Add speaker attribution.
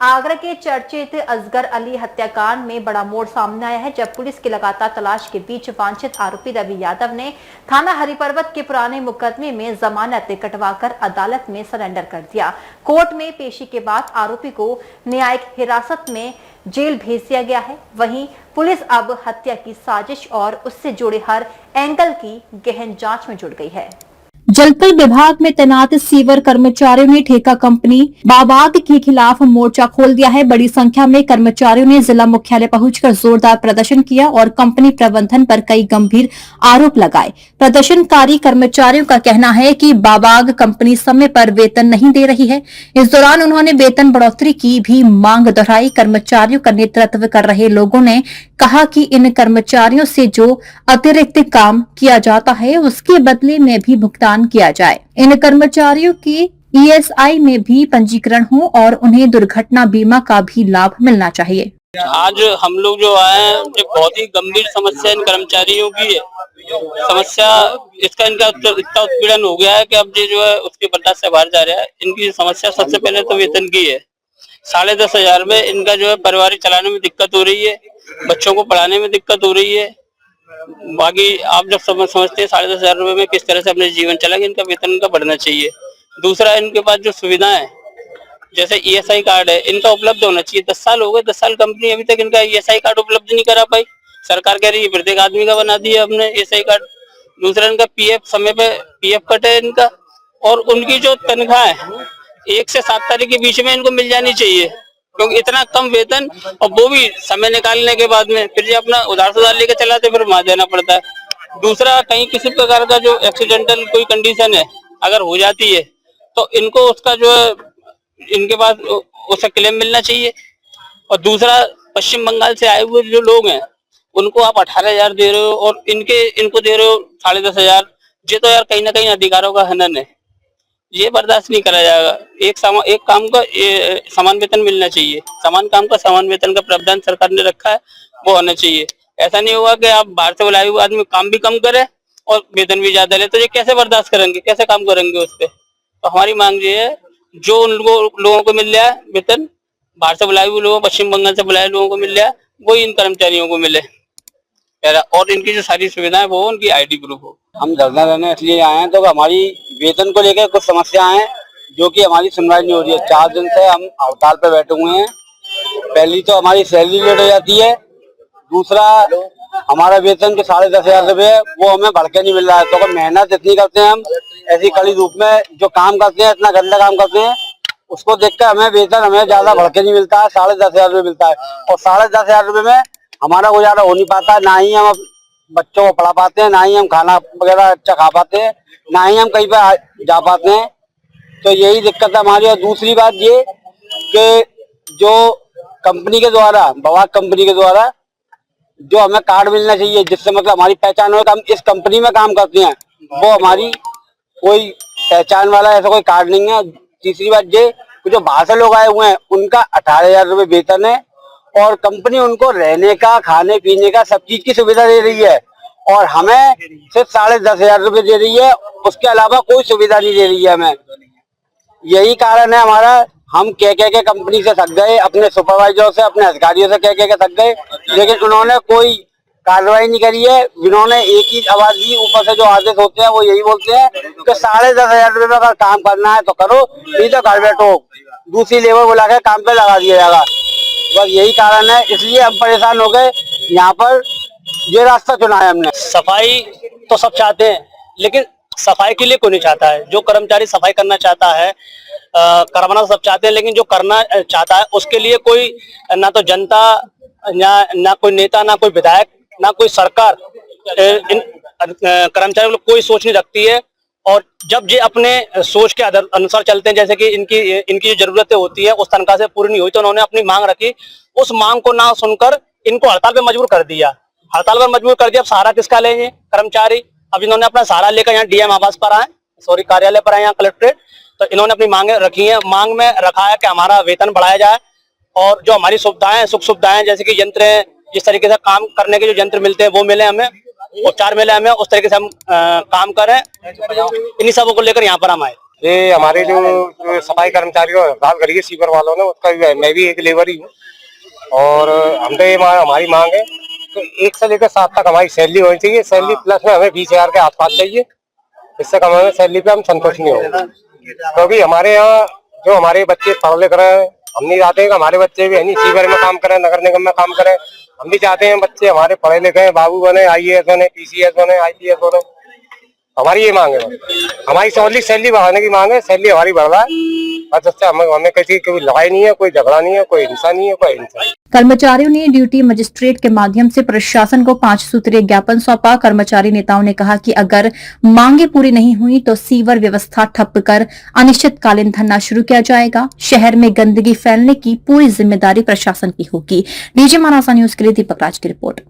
Speaker 1: आगरा के चर्चित असगर अली हत्याकांड में बड़ा मोड़ सामने आया है, जब पुलिस की लगातार तलाश के बीच वांछित आरोपी रवि यादव ने थाना हरिपर्वत के पुराने मुकदमे में जमानत कटवाकर अदालत में सरेंडर कर दिया। कोर्ट में पेशी के बाद आरोपी को न्यायिक हिरासत में जेल भेज दिया गया है। वहीं पुलिस अब हत्या की साजिश और उससे जुड़े हर एंगल की गहन जांच में जुट गई है।
Speaker 2: जलकर विभाग में तैनात सीवर कर्मचारियों ने ठेका कंपनी बाबाग के खिलाफ मोर्चा खोल दिया है। बड़ी संख्या में कर्मचारियों ने जिला मुख्यालय पहुंचकर जोरदार प्रदर्शन किया और कंपनी प्रबंधन पर कई गंभीर आरोप लगाए। प्रदर्शनकारी कर्मचारियों का कहना है कि बाबाग कंपनी समय पर वेतन नहीं दे रही है। इस दौरान उन्होंने वेतन बढ़ोतरी की भी मांग दोहराई। कर्मचारियों का नेतृत्व कर रहे लोगों ने कहा कि इन कर्मचारियों से जो अतिरिक्त काम किया जाता है उसके बदले में भी भुगतान किया जाए। इन कर्मचारियों की ईएसआई में भी पंजीकरण हो और उन्हें दुर्घटना बीमा का भी लाभ मिलना चाहिए।
Speaker 3: आज हम लोग जो आए हैं, एक बहुत ही गंभीर समस्या इन कर्मचारियों की है। समस्या इनका इतना उत्पीड़न हो गया है कि अब ये जो है उसके बर्दाश्त से बाहर जा रहा है। इनकी समस्या सबसे पहले तो वेतन की है। 10,500 में इनका जो है परिवार चलाने में दिक्कत हो रही है, बच्चों को पढ़ाने में दिक्कत हो रही है। बाकी आप जब समझते हैं 10,500 में किस तरह से अपने जीवन चलेंगे, इनका वेतन इनका बढ़ना चाहिए। दूसरा, इनके पास जो सुविधाएं जैसे ईएसआई कार्ड है, इनका उपलब्ध होना चाहिए। 10 साल हो गए, 10 साल कंपनी अभी तक इनका ईएसआई कार्ड उपलब्ध नहीं करा पाई। सरकार कह रही है प्रत्येक आदमी का बना दिया हमने ईएसआई कार्ड। दूसरा, इनका पीएफ समय पे पीएफ कट है इनका, और उनकी जो तनख्वाह है 1 से 7 तारीख के बीच में इनको मिल जानी चाहिए, क्योंकि इतना कम वेतन और वो भी समय निकालने के बाद में फिर जो अपना उधार लेके चलाते फिर वहां देना पड़ता है। दूसरा, कहीं किसी प्रकार का जो एक्सीडेंटल कोई कंडीशन है अगर हो जाती है तो इनको उसका जो है इनके पास उसका क्लेम मिलना चाहिए। और दूसरा, पश्चिम बंगाल से आए हुए जो लोग हैं उनको आप 18,000 दे रहे हो और इनको दे रहे हो 10,500। ये तो यार कहीं ना कहीं अधिकारों का हनन है, ये बर्दाश्त नहीं करा जाएगा। एक काम का समान वेतन मिलना चाहिए। समान काम का समान वेतन का प्रावधान सरकार ने रखा है, वो होना चाहिए। ऐसा नहीं होगा कि आप बाहर से बुलाए हुए आदमी काम भी कम करे और वेतन भी ज्यादा ले, तो ये कैसे बर्दाश्त करेंगे, कैसे काम करेंगे उस पर। तो हमारी मांग ये है, जो उन लोगों को मिल रहा है वेतन, बाहर से बुलाए हुए लोगों, पश्चिम बंगाल से बुलाए लोगों को मिल रहा है, वही इन कर्मचारियों को मिले, और इनकी जो सारी सुविधाएं वो उनकी आईडी प्रूफ हो।
Speaker 4: हम धरना देने इसलिए आए हैं तो हमारी वेतन को लेकर कुछ समस्याएं हैं जो कि हमारी सुनवाई नहीं हो रही है। 4 दिन से हम हड़ताल पे बैठे हुए हैं। पहली तो हमारी सैलरी लेट हो जाती है। दूसरा, हमारा वेतन जो 10,500 रुपये है वो हमें बढ़ के नहीं मिल रहा है। तो मेहनत इतनी करते हैं हम, ऐसी कड़ी धूप में जो काम करते हैं, इतना गंदा काम करते हैं, उसको देखकर हमें वेतन हमें ज्यादा बढ़ के नहीं मिलता है। 10,500 रुपये मिलता है और 10,500 रुपये में हमारा गुजारा हो नहीं पाता। ना ही हम बच्चों को पढ़ा पाते हैं, ना ही हम खाना वगैरह अच्छा खा पाते हैं, ना ही हम कहीं पर जा पाते हैं। तो यही दिक्कत है हमारी। और दूसरी बात ये कि जो कंपनी के द्वारा, बाबाग कंपनी के द्वारा जो हमें कार्ड मिलना चाहिए जिससे मतलब हमारी पहचान हो कि हम इस कंपनी में काम करते हैं, वो हमारी कोई पहचान वाला ऐसा कोई कार्ड नहीं है। तीसरी बात ये, जो बाहर से लोग आए हुए हैं उनका 18,000 रुपये वेतन है और कंपनी उनको रहने का, खाने पीने का, सब चीज की सुविधा दे रही है और हमें सिर्फ 10,500 रुपये दे रही है। उसके अलावा कोई सुविधा नहीं दे रही है हमें। यही कारण है हमारा। हम कह के कंपनी से थक गए, अपने सुपरवाइजर से, अपने अधिकारियों से कह के थक गए, लेकिन उन्होंने कोई कार्रवाई नहीं करी है। इन्होंने एक ही आवाज दी, ऊपर से जो आदेश होते हैं वो यही बोलते हैं कि 10,500 रुपये में अगर काम करना है तो करो, नहीं तो घर बैठो, दूसरी लेबर बुला के काम पे लगा दिया जाएगा। बस यही कारण है, इसलिए हम परेशान हो गए। यहाँ पर ये रास्ता चुना है हमने।
Speaker 3: सफाई तो सब चाहते हैं, लेकिन सफाई के लिए कोई नहीं चाहता है। जो कर्मचारी सफाई करना चाहता है, करवाना सब चाहते हैं, लेकिन जो करना चाहता है उसके लिए कोई ना तो जनता, ना कोई नेता, ना कोई विधायक, ना कोई सरकार इन कर्मचारियों को कोई सोच नहीं रखती है। और जब ये अपने सोच के अनुसार चलते हैं, जैसे कि इनकी जो जरूरतें होती है उस तनख्वाह से पूरी नहीं हुई तो उन्होंने अपनी मांग रखी, उस मांग को ना सुनकर इनको हड़ताल पे मजबूर कर दिया। हड़ताल पर मजबूर कर दिया। अब सहारा किसका लेंगे कर्मचारी? अब इन्होंने अपना सहारा लेकर यहाँ डीएम आवास पर आए, कार्यालय पर आए, यहाँ कलेक्ट्रेट। तो इन्होंने अपनी मांगे रखी है। मांग में रखा है कि हमारा वेतन बढ़ाया जाए और जो हमारी सुविधाएं, सुख सुविधाएं, जैसे कि यंत्र है, जिस तरीके से काम करने के जो यंत्र मिलते हैं वो मिले हमें, उपचार मिले हमें, उस तरीके से हम काम करें। इन्हीं सबों को लेकर यहाँ पर हम आए।
Speaker 5: ये हमारे जो सफाई कर्मचारियों ने हड़ताल करी है सीवर वालों ने, उसका मैं भी एक लेबर ही हूँ। और हम तो ये हमारी मांग है कि 1 से लेकर 7 तक हमारी सैलरी होनी चाहिए। सैलरी प्लस में हमें 20,000 के आसपास चाहिए। इससे कम हमें सैलरी पे हम संतुष्ट नहीं होंगे, क्योंकि हमारे यहाँ जो हमारे बच्चे पढ़ लिख रहे हैं, हम नहीं चाहते कि हमारे बच्चे भी सीवर में काम करें, नगर निगम में काम करें। हम भी चाहते हैं बच्चे हमारे पढ़े लिखे बाबू बने, IAS बने, PCS बने, IPS बने। हमारी ये मांग है, हमारी सैलरी बढ़ाने की मांग है। सैलरी हमारी बढ़ रहा है और जिससे हमें किसी कोई लड़ाई नहीं है, कोई झगड़ा नहीं है, कोई हिंसा नहीं है, कोई हिंसा नहीं।
Speaker 2: कर्मचारियों ने ड्यूटी मजिस्ट्रेट के माध्यम से प्रशासन को 5 सूत्रीय ज्ञापन सौंपा। कर्मचारी नेताओं ने कहा कि अगर मांगे पूरी नहीं हुई तो सीवर व्यवस्था ठप कर अनिश्चितकालीन धरना शुरू किया जाएगा। शहर में गंदगी फैलने की पूरी जिम्मेदारी प्रशासन की होगी। डीजे महाराजा न्यूज के लिए दीपक राज की रिपोर्ट।